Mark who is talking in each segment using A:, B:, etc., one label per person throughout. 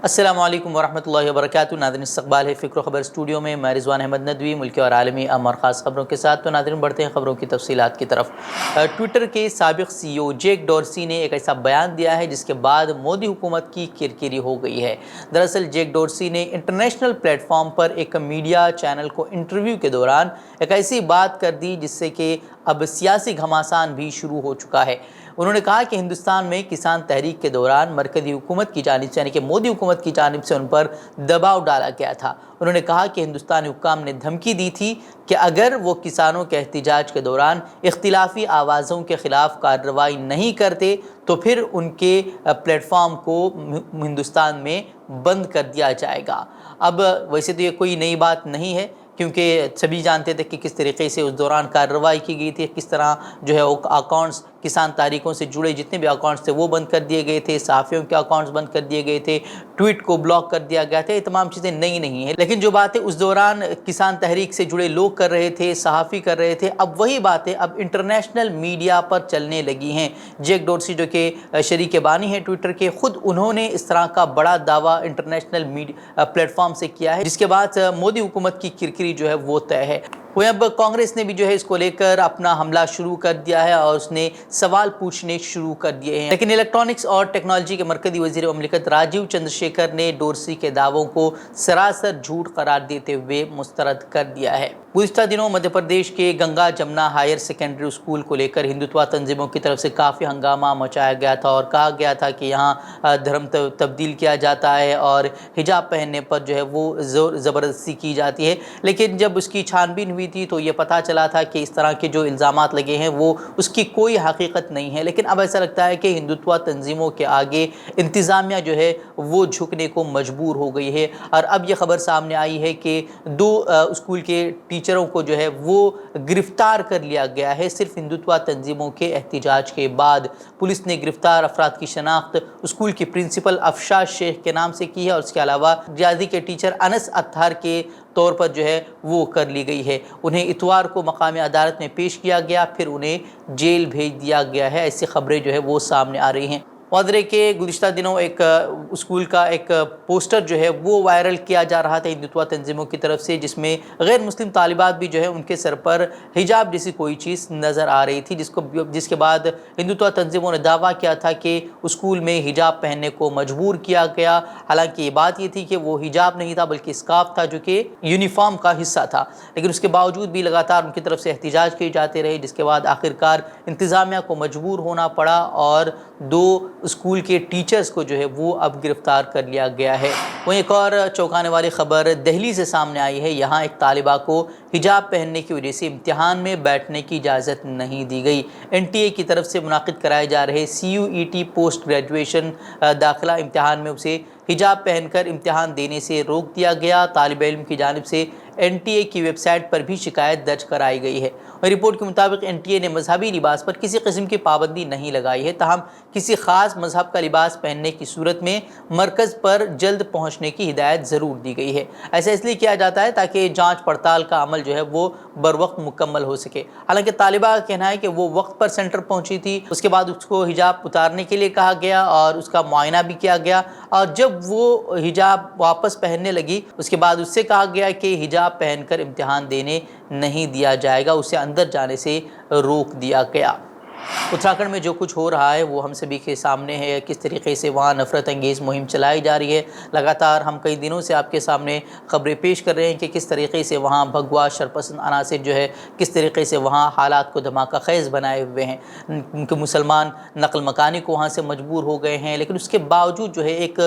A: السلام علیکم ورحمۃ اللہ وبرکاتہ۔ ناظرین، استقبال ہے فکر و خبر اسٹوڈیو میں، میں رضوان احمد ندوی ملکی اور عالمی اہم اور خاص خبروں کے ساتھ۔ تو ناظرین، بڑھتے ہیں خبروں کی تفصیلات کی طرف۔ ٹویٹر کے سابق سی ای او جیک ڈورسی نے ایک ایسا بیان دیا ہے جس کے بعد مودی حکومت کی کرکری ہو گئی ہے۔ دراصل جیک ڈورسی نے انٹرنیشنل پلیٹ فارم پر ایک میڈیا چینل کو انٹرویو کے دوران ایک ایسی بات کر دی جس سے کہ اب سیاسی گھماسان بھی شروع ہو چکا ہے۔ انہوں نے کہا کہ ہندوستان میں کسان تحریک کے دوران مرکزی حکومت کی جانب سے، یعنی کہ مودی حکومت کی جانب سے ان پر دباؤ ڈالا گیا تھا۔ انہوں نے کہا کہ ہندوستانی حکام نے دھمکی دی تھی کہ اگر وہ کسانوں کے احتجاج کے دوران اختلافی آوازوں کے خلاف کارروائی نہیں کرتے تو پھر ان کے پلیٹ فارم کو ہندوستان میں بند کر دیا جائے گا۔ اب ویسے تو یہ کوئی نئی بات نہیں ہے، کیونکہ سبھی جانتے تھے کہ کس طریقے سے اس دوران کارروائی کی گئی تھی، کس طرح جو ہے وہ اکاؤنٹس، کسان تحریکوں سے جڑے جتنے بھی اکاؤنٹس تھے وہ بند کر دیے گئے تھے، صحافیوں کے اکاؤنٹس بند کر دیے گئے تھے، ٹویٹ کو بلاک کر دیا گیا تھا۔ یہ تمام چیزیں نئی نہیں ہیں، لیکن جو باتیں اس دوران کسان تحریک سے جڑے لوگ کر رہے تھے، صحافی کر رہے تھے، اب وہی باتیں اب انٹرنیشنل میڈیا پر چلنے لگی ہیں۔ جیک ڈورسی جو کہ شریک بانی ہیں ٹویٹر کے، خود انہوں نے اس طرح کا بڑا دعویٰ انٹرنیشنل میڈیا پلیٹ فارم سے کیا ہے، جس کے بعد مودی حکومت کی کرکری جو ہے وہ طے ہے۔ وہ اب کانگریس نے بھی جو ہے اس کو لے کر اپنا حملہ شروع کر دیا ہے اور اس نے سوال پوچھنے شروع کر دیے ہیں، لیکن الیکٹرانکس اور ٹیکنالوجی کے مرکزی وزیر مملکت راجیو چندر شیکھر نے ڈورسی کے دعووں کو سراسر جھوٹ قرار دیتے ہوئے مسترد کر دیا ہے۔ گزشتہ دنوں مدھیہ پردیش کے Ganga Jamuna higher secondary school کو لے کر ہندوتوا تنظیموں کی طرف سے کافی ہنگامہ مچایا گیا تھا اور کہا گیا تھا کہ یہاں دھرم تبدیل کیا جاتا ہے اور حجاب پہننے پر جو ہے وہ زور زبردستی کی جاتی ہے، لیکن جب اس کی چھان بین ہوئی تھی تو یہ پتہ چلا تھا کہ اس طرح کے جو الزامات لگے ہیں وہ اس کی کوئی حقیقت نہیں ہے۔ لیکن اب ایسا لگتا ہے کہ ہندوتوا تنظیموں کے آگے انتظامیہ جو ہے وہ جھکنے کو مجبور ہو گئی ہے، اور اب یہ خبر سامنے آئی ہے کہ 2 اسکول کے ٹیچروں کو جو ہے وہ گرفتار کر لیا گیا ہے صرف ہندوتوا تنظیموں کے احتجاج کے بعد۔ پولیس نے گرفتار افراد کی شناخت اسکول کی پرنسپل افشا شیخ کے نام سے کی ہے اور اس کے علاوہ ریاضی کے ٹیچر انس اطہر کے طور پر جو ہے وہ کر لی گئی ہے۔ انہیں اتوار کو مقامی عدالت میں پیش کیا گیا، پھر انہیں جیل بھیج دیا گیا ہے۔ ایسی خبریں جو ہے وہ سامنے آ رہی ہیں۔ وادرے کے گزشتہ دنوں ایک اسکول کا ایک پوسٹر جو ہے وہ وائرل کیا جا رہا تھا ہندوتوا تنظیموں کی طرف سے، جس میں غیر مسلم طالبات بھی جو ہے ان کے سر پر حجاب جیسی کوئی چیز نظر آ رہی تھی، جس کے بعد ہندوتوا تنظیموں نے دعویٰ کیا تھا کہ اسکول میں حجاب پہننے کو مجبور کیا گیا۔ حالانکہ یہ بات یہ تھی کہ وہ حجاب نہیں تھا بلکہ اسکارف تھا جو کہ یونیفارم کا حصہ تھا، لیکن اس کے باوجود بھی لگاتار ان کی طرف سے احتجاج کیے جاتے رہے، جس کے بعد آخرکار انتظامیہ کو مجبور ہونا پڑا اور 2 اسکول کے ٹیچرز کو جو ہے وہ اب گرفتار کر لیا گیا ہے۔ وہیں ایک اور چونکانے والی خبر دہلی سے سامنے آئی ہے۔ یہاں ایک طالبہ کو حجاب پہننے کی وجہ سے امتحان میں بیٹھنے کی اجازت نہیں دی گئی۔ NTA کی طرف سے منعقد کرائے جا رہے CUET پوسٹ گریجویشن داخلہ امتحان میں اسے حجاب پہن کر امتحان دینے سے روک دیا گیا۔ طالب علم کی جانب سے NTA کی ویب سائٹ پر بھی شکایت درج کرائی گئی ہے۔ رپورٹ کے مطابق NTA نے مذہبی لباس پر کسی قسم کی پابندی نہیں لگائی ہے، تاہم کسی خاص مذہب کا لباس پہننے کی صورت میں مرکز پر جلد پہنچنے کی ہدایت ضرور دی گئی ہے۔ ایسا اس لیے کیا جاتا ہے تاکہ جانچ پڑتال کا عمل جو ہے وہ بروقت مکمل ہو سکے۔ حالانکہ طالبہ کا کہنا ہے کہ وہ وقت پر سینٹر پہنچی تھی، اس کے بعد اس کو حجاب اتارنے کے لیے کہا گیا اور اس کا معائنہ بھی کیا گیا، اور جب وہ حجاب واپس پہننے لگی اس کے بعد اس سے کہا گیا کہ حجاب پہن کر امتحان دینے نہیں دیا جائے گا، اسے اندر جانے سے روک دیا گیا۔ اتراکھنڈ میں جو کچھ ہو رہا ہے وہ ہم سبھی کے سامنے ہے، کس طریقے سے وہاں نفرت انگیز مہم چلائی جا رہی ہے۔ لگاتار ہم کئی دنوں سے آپ کے سامنے خبریں پیش کر رہے ہیں کہ کس طریقے سے وہاں بھگوا شرپسند عناصر جو ہے کس طریقے سے وہاں حالات کو دھماکہ خیز بنائے ہوئے ہیں، کیونکہ مسلمان نقل مکانی کو وہاں سے مجبور ہو گئے ہیں، لیکن اس کے باوجود جو ہے ایک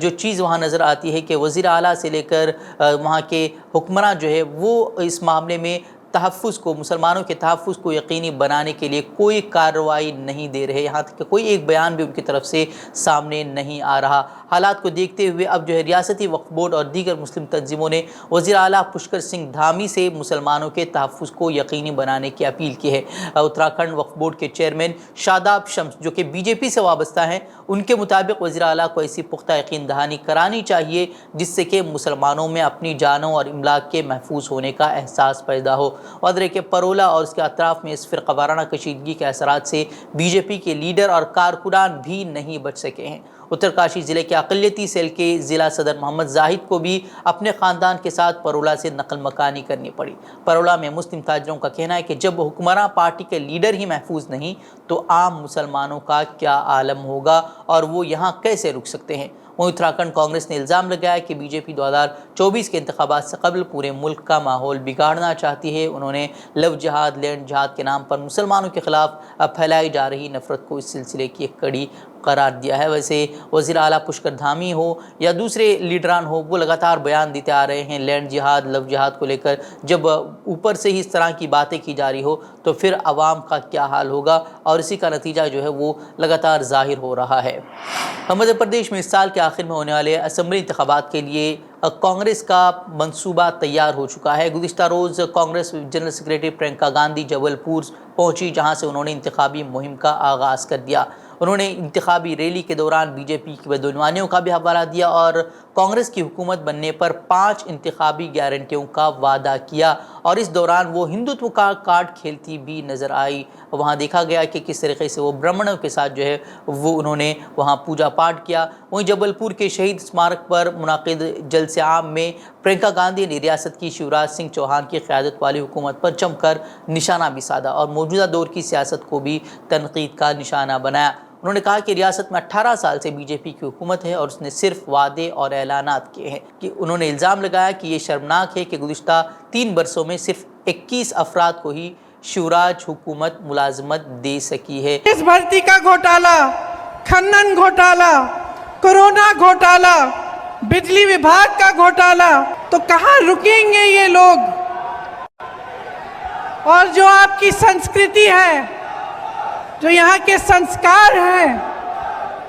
A: جو چیز وہاں نظر آتی ہے کہ وزیر اعلیٰ سے لے کر وہاں کے حکمراں جو ہے وہ اس معاملے میں تحفظ کو، مسلمانوں کے تحفظ کو یقینی بنانے کے لیے کوئی کارروائی نہیں دے رہے، یہاں تک کہ کوئی ایک بیان بھی ان کی طرف سے سامنے نہیں آ رہا۔ حالات کو دیکھتے ہوئے اب جو ہے ریاستی وقف بورڈ اور دیگر مسلم تنظیموں نے وزیر اعلیٰ پشکر سنگھ دھامی سے مسلمانوں کے تحفظ کو یقینی بنانے کی اپیل کی ہے۔ اتراکھنڈ وقف بورڈ کے چیئرمین شاداب شمس جو کہ BJP سے وابستہ ہیں، ان کے مطابق وزیر اعلیٰ کو ایسی پختہ یقین دہانی کرانی چاہیے جس سے کہ مسلمانوں میں اپنی جانوں اور املاک کے محفوظ ہونے کا احساس پیدا ہو۔ وادرے کے پرولا اور اس کے اطراف میں اس فرقہ وارانہ کشیدگی کے اثرات سے BJP کے لیڈر اور کارکنان بھی نہیں بچ سکے ہیں۔ اترکاشی ضلع کے اقلیتی سیل کے ضلع صدر محمد زاہد کو بھی اپنے خاندان کے ساتھ پرولا سے نقل مکانی کرنی پڑی۔ پرولا میں مسلم تاجروں کا کہنا ہے کہ جب حکمراں پارٹی کے لیڈر ہی محفوظ نہیں تو عام مسلمانوں کا کیا عالم ہوگا اور وہ یہاں کیسے رک سکتے ہیں۔ وہیں اتراکھنڈ کانگریس نے الزام لگایا کہ بی جے پی 2024 کے انتخابات سے قبل پورے ملک کا ماحول بگاڑنا چاہتی ہے۔ انہوں نے لو جہاد، لینڈ جہاد کے نام پر مسلمانوں کے خلاف پھیلائی جا رہی نفرت کو اس سلسلے کی ایک کڑی قرار دیا ہے۔ ویسے وزیر اعلیٰ پشکر دھامی ہو یا دوسرے لیڈران ہو، وہ لگاتار بیان دیتے آ رہے ہیں لینڈ جہاد، لو جہاد کو لے کر۔ جب اوپر سے ہی اس طرح کی باتیں کی جا رہی ہو تو پھر عوام کا کیا حال ہوگا، اور اسی کا نتیجہ جو ہے وہ لگاتار ظاہر ہو رہا ہے۔ مدھیہ پردیش میں اس سال کے آخر میں ہونے والے اسمبلی انتخابات کے لیے کانگریس کا منصوبہ تیار ہو چکا ہے۔ گزشتہ روز کانگریس جنرل سیکریٹری پرینکا گاندھی جبل پور پہنچی، جہاں سے انہوں نے انتخابی مہم کا آغاز کر دیا۔ انہوں نے انتخابی ریلی کے دوران بی جے پی کی بدعنوانیوں کا بھی حوالہ دیا اور کانگریس کی حکومت بننے پر 5 انتخابی گارنٹیوں کا وعدہ کیا، اور اس دوران وہ ہندوتو کا کارڈ کھیلتی بھی نظر آئی۔ وہاں دیکھا گیا کہ کس طریقے سے وہ برہمنوں کے ساتھ جو ہے وہ انہوں نے وہاں پوجا پاٹ کیا۔ وہیں جبل پور کے شہید اسمارک پر منعقد جلسے عام میں پرینکا گاندھی نے ریاست کی شیوراج سنگھ چوہان کی قیادت والی حکومت پر جم کر نشانہ بھی سادھا اور موجودہ دور کی سیاست کو بھی تنقید کا نشانہ بنایا۔ انہوں نے کہا کہ ریاست میں 18 سال سے بی جے پی کی حکومت ہے اور اس نے صرف وعدے اور اعلانات کیے ہیں۔ کہ انہوں نے الزام لگایا کہ یہ شرمناک ہے کہ گزشتہ 3 برسوں میں صرف 21 افراد کو ہی شیوراج حکومت ملازمت دے سکی ہے۔
B: اس بھرتی کا گھوٹالا، کھنن گھوٹالا، کورونا گھوٹالا، بجلی وبھاگ کا گھوٹالا، تو کہاں رکیں گے یہ لوگ؟ اور جو آپ کی سنسکرتی ہے، جو یہاں کے سنسکار ہیں،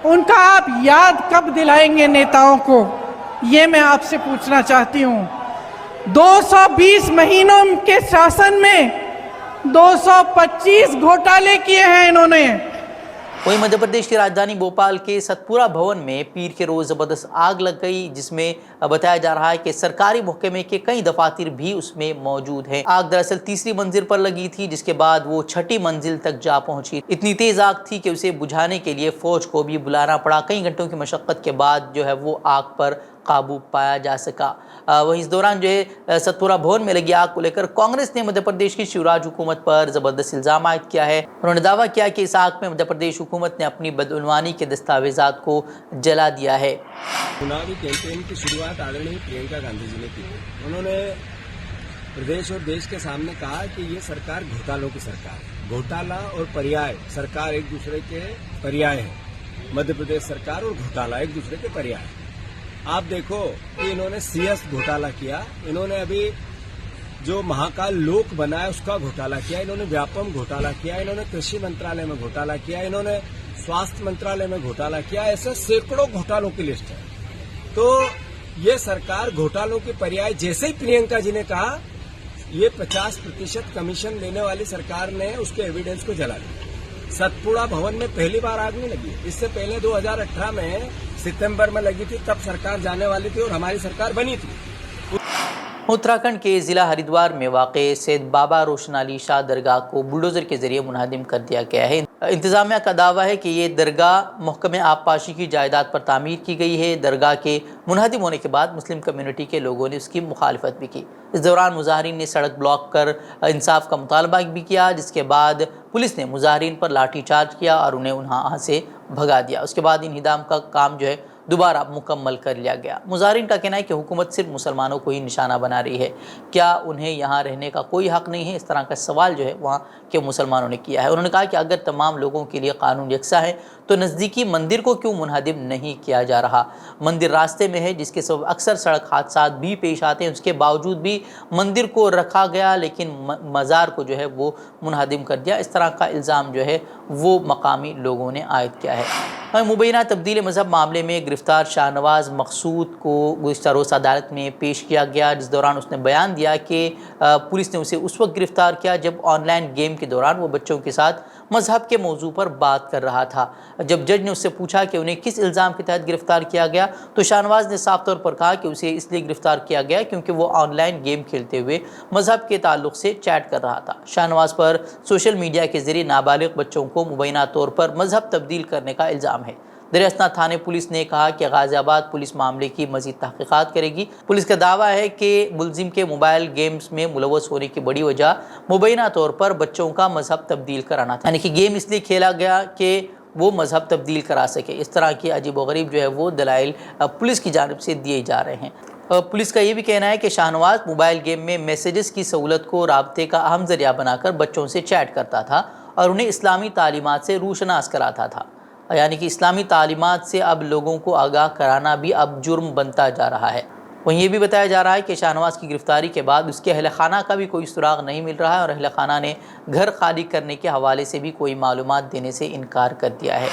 B: ان کا آپ یاد کب دلائیں گے نیتاؤں کو؟ یہ میں آپ سے پوچھنا چاہتی ہوں۔ 220 مہینوں کے شاسن میں 225 گھوٹالے کیے ہیں انہوں نے۔
A: وہیں مدھیہ پردیش کی راجدھانی بھوپال کے ستپورہ بھون میں پیر کے روز زبردست آگ لگ گئی، جس میں بتایا جا رہا ہے کہ سرکاری محکمے کے کئی دفاتر بھی اس میں موجود ہیں۔ آگ دراصل تیسری منزل پر لگی تھی، جس کے بعد وہ 6ٹھی منزل تک جا پہنچی۔ اتنی تیز آگ تھی کہ اسے بجھانے کے لیے فوج کو بھی بلانا پڑا۔ کئی گھنٹوں کی مشقت کے بعد جو ہے وہ آگ پر قابو پایا جا سکا۔ وہیں اس دوران جو ہے ستپورہ بھون میں لگی آگ کو لے کر کانگریس نے مدھیہ پردیش کی شیوراج حکومت پر زبردست الزام عائد کیا ہے۔ انہوں نے دعویٰ کیا کہ اس آگ میں مدھیہ پردیش حکومت نے اپنی بدعنوانی کے دستاویزات کو جلا دیا ہے۔
C: چناوی کیمپین کی شروعات آدرنیہ پرینکا گاندھی جی نے کی۔ انہوں نے پردیش اور دیش کے سامنے کہا کہ یہ سرکار گھوٹالوں کی سرکار ہے۔ گھوٹالا اور پریائے سرکار ایک دوسرے کے پریائے ہیں۔ مدھیہ پردیش سرکار اور گھوٹالا ایک دوسرے کے پریائے ہیں۔ آپ دیکھو کہ انہوں نے CS گھوٹالا کیا، انہوں نے ابھی جو مہاکال لوک بنایا اس کا گھوٹالا کیا، انہوں نے ویاپم گھوٹالا کیا، انہوں نے کرشی منترالیہ میں گھوٹالا کیا، انہوں نے سواستھ منترالیہ میں گھوٹالا کیا۔ ایسے سینکڑوں گھوٹالوں کی لسٹ ہے۔ تو یہ سرکار گھوٹالوں کی پریائے، جیسے ہی پرینکا جی نے کہا یہ 50% کمیشن لینے والی سرکار نے اس کے ایویڈنس کو جلا دیا۔ ستپورہ بھون میں پہلی بار آگ نہیں لگی، اس سے پہلے 2018 میں ستمبر میں لگی تھی، تب سرکار جانے والی تھی اور ہماری سرکار بنی تھی۔
A: اتراکھنڈ کے ضلع ہریدوار میں واقع سید بابا روشن علی شاہ درگاہ کو بلڈوزر کے ذریعے منہدم کر دیا گیا ہے۔ انتظامیہ کا دعویٰ ہے کہ یہ درگاہ محکمہ آبپاشی کی جائیداد پر تعمیر کی گئی ہے۔ درگاہ کے منہدم ہونے کے بعد مسلم کمیونٹی کے لوگوں نے اس کی مخالفت بھی کی۔ اس دوران مظاہرین نے سڑک بلاک کر انصاف کا مطالبہ بھی کیا، جس کے بعد پولیس نے مظاہرین پر لاٹھی چارج کیا اور انہیں وہاں سے بھگا دیا۔ اس کے بعد انہدام کا کام جو ہے دوبارہ مکمل کر لیا گیا۔ مظاہرین کا کہنا ہے کہ حکومت صرف مسلمانوں کو ہی نشانہ بنا رہی ہے، کیا انہیں یہاں رہنے کا کوئی حق نہیں ہے؟ اس طرح کا سوال جو ہے وہاں کے مسلمانوں نے کیا ہے۔ انہوں نے کہا کہ اگر تمام لوگوں کے لیے قانون یکساں ہے تو نزدیکی مندر کو کیوں منہدم نہیں کیا جا رہا؟ مندر راستے میں ہے، جس کے سبب اکثر سڑک حادثات بھی پیش آتے ہیں، اس کے باوجود بھی مندر کو رکھا گیا لیکن مزار کو جو ہے وہ منہدم کر دیا۔ اس طرح کا الزام جو ہے وہ مقامی لوگوں نے عائد کیا ہے۔ مبینہ تبدیل مذہب معاملے میں گرفتار شاہ نواز مقصود کو گزشتہ روز عدالت میں پیش کیا گیا، جس دوران اس نے بیان دیا کہ پولیس نے اسے اس وقت گرفتار کیا جب آن لائن گیم کے دوران وہ بچوں کے ساتھ مذہب کے موضوع پر بات کر رہا تھا۔ جب جج نے اس سے پوچھا کہ انہیں کس الزام کے تحت گرفتار کیا گیا تو شاہ نواز نے صاف طور پر کہا کہ اسے اس لیے گرفتار کیا گیا کیونکہ وہ آن لائن گیم کھیلتے ہوئے مذہب کے تعلق سے چیٹ کر رہا تھا۔ شاہ نواز پر سوشل میڈیا کے ذریعے نابالغ بچوں کو مبینہ طور پر مذہب تبدیل کرنے کا الزام ہے۔ دریاسنا تھانے پولیس نے کہا کہ غازی آباد پولیس معاملے کی مزید تحقیقات کرے گی۔ پولیس کا دعویٰ ہے کہ ملزم کے موبائل گیمز میں ملوث ہونے کی بڑی وجہ مبینہ طور پر بچوں کا مذہب تبدیل کرانا تھا، یعنی کہ گیم اس لیے کھیلا گیا کہ وہ مذہب تبدیل کرا سکے۔ اس طرح کی عجیب و غریب وہ دلائل پولیس کی جانب سے دیے جا رہے ہیں۔ پولیس کا یہ بھی کہنا ہے کہ شاہ نواز موبائل گیم میں میسیجز کی سہولت کو رابطے کا اہم ذریعہ بنا کر بچوں سے چیٹ کرتا تھا اور انہیں اسلامی تعلیمات سے روشناس کراتا تھا، یعنی کہ اسلامی تعلیمات سے اب لوگوں کو آگاہ کرانا بھی اب جرم بنتا جا رہا ہے۔ وہیں یہ بھی بتایا جا رہا ہے کہ شاہ نواز کی گرفتاری کے بعد اس کے اہل خانہ کا بھی کوئی سراغ نہیں مل رہا ہے اور اہل خانہ نے گھر خالی کرنے کے حوالے سے بھی کوئی معلومات دینے سے انکار کر دیا ہے۔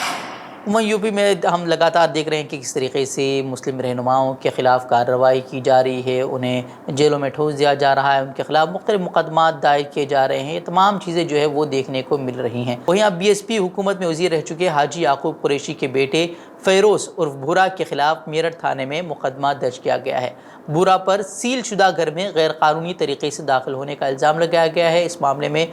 A: وہیں یو پی میں ہم لگاتار دیکھ رہے ہیں کہ کس طریقے سے مسلم رہنماؤں کے خلاف کارروائی کی جا رہی ہے، انہیں جیلوں میں ٹھوس دیا جا رہا ہے، ان کے خلاف مختلف مقدمات دائر کیے جا رہے ہیں۔ یہ تمام چیزیں وہ دیکھنے کو مل رہی ہیں۔ وہیں اب بی ایس پی حکومت میں وزیر رہ چکے حاجی یعقوب قریشی کے بیٹے فیروز عرف بھورا کے خلاف میرٹھ تھانے میں مقدمہ درج کیا گیا ہے۔ بھورا پر سیل شدہ گھر میں غیر قانونی طریقے سے داخل ہونے کا الزام لگایا گیا ہے۔ اس معاملے میں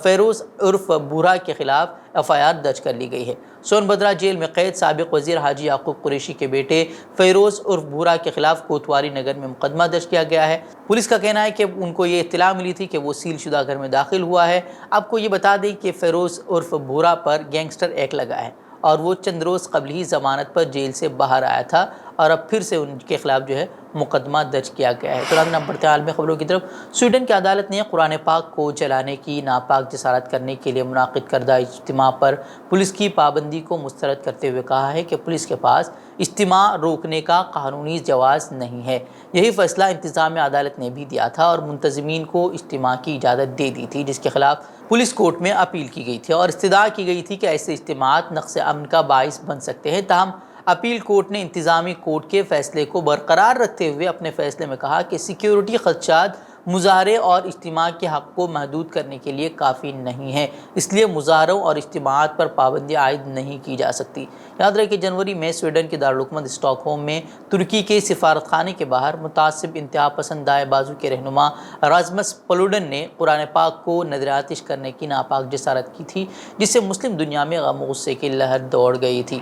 A: فیروز عرف بھورا کے خلاف FIR درج کر لی گئی ہے۔ سون بھدرا جیل میں قید سابق وزیر حاجی یعقوب قریشی کے بیٹے فیروز عرف بھورا کے خلاف کوتواری نگر میں مقدمہ درج کیا گیا ہے۔ پولیس کا کہنا ہے کہ ان کو یہ اطلاع ملی تھی کہ وہ سیل شدہ گھر میں داخل ہوا ہے۔ آپ کو یہ بتا دیں کہ فیروز عرف بھورا پر گینگسٹر ایکٹ لگا ہے اور وہ چند روز قبل ہی ضمانت پر جیل سے باہر آیا تھا اور اب پھر سے ان کے خلاف مقدمہ درج کیا گیا ہے۔ تو اب بڑھتے ہیں عالمی خبروں کی طرف۔ سویڈن کی عدالت نے قرآن پاک کو جلانے کی ناپاک جسارت کرنے کے لیے منعقد کردہ اجتماع پر پولیس کی پابندی کو مسترد کرتے ہوئے کہا ہے کہ پولیس کے پاس اجتماع روکنے کا قانونی جواز نہیں ہے۔ یہی فیصلہ انتظامیہ عدالت نے بھی دیا تھا اور منتظمین کو اجتماع کی اجازت دے دی تھی، جس کے خلاف پولیس کورٹ میں اپیل کی گئی تھی اور استدعا کی گئی تھی کہ ایسے اجتماعات نقص امن کا باعث بن سکتے ہیں۔ تاہم اپیل کورٹ نے انتظامی کورٹ کے فیصلے کو برقرار رکھتے ہوئے اپنے فیصلے میں کہا کہ سیکیورٹی خدشات مظاہرے اور اجتماع کے حق کو محدود کرنے کے لیے کافی نہیں ہے، اس لیے مظاہروں اور اجتماعات پر پابندی عائد نہیں کی جا سکتی۔ یاد رہے کہ جنوری میں سویڈن کے دارالحکومت اسٹاک ہوم میں ترکی کے سفارت خانے کے باہر متعصب انتہا پسند دائیں بازو کے رہنما رازمس پلوڈن نے قرآن پاک کو نذر آتش کرنے کی ناپاک جسارت کی تھی، جس سے مسلم دنیا میں غم و غصے کی لہر دوڑ گئی تھی۔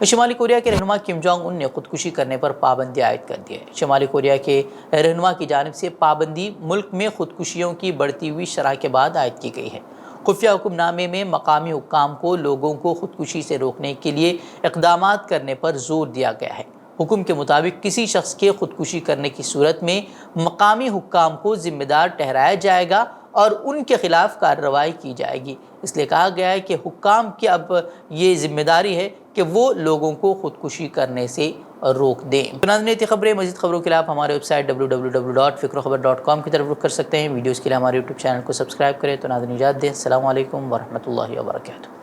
A: شمالی کوریا کے رہنما کم جونگ ان نے خودکشی کرنے پر پابندی عائد کر دی ہے۔ شمالی کوریا کے رہنما کی جانب سے پابندی ملک میں خودکشیوں کی بڑھتی ہوئی شرح کے بعد عائد کی گئی ہے۔ خفیہ حکم نامے میں مقامی حکام کو لوگوں کو خودکشی سے روکنے کے لیے اقدامات کرنے پر زور دیا گیا ہے۔ حکم کے مطابق کسی شخص کے خودکشی کرنے کی صورت میں مقامی حکام کو ذمہ دار ٹھہرایا جائے گا اور ان کے خلاف کارروائی کی جائے گی۔ اس لیے کہا گیا ہے کہ حکام کی اب یہ ذمہ داری ہے کہ وہ لوگوں کو خودکشی کرنے سے روک دیں۔ ناظرین، خبریں مزید خبروں کے لیے آپ ہمارے ویب سائٹ www.fikrokhbar.com کی طرف رخ کر سکتے ہیں۔ ویڈیوز کے لیے ہمارے YouTube چینل کو سبسکرائب کریں۔ تو ناظرین اجازت دیں۔ السلام علیکم ورحمۃ اللہ وبرکاتہ۔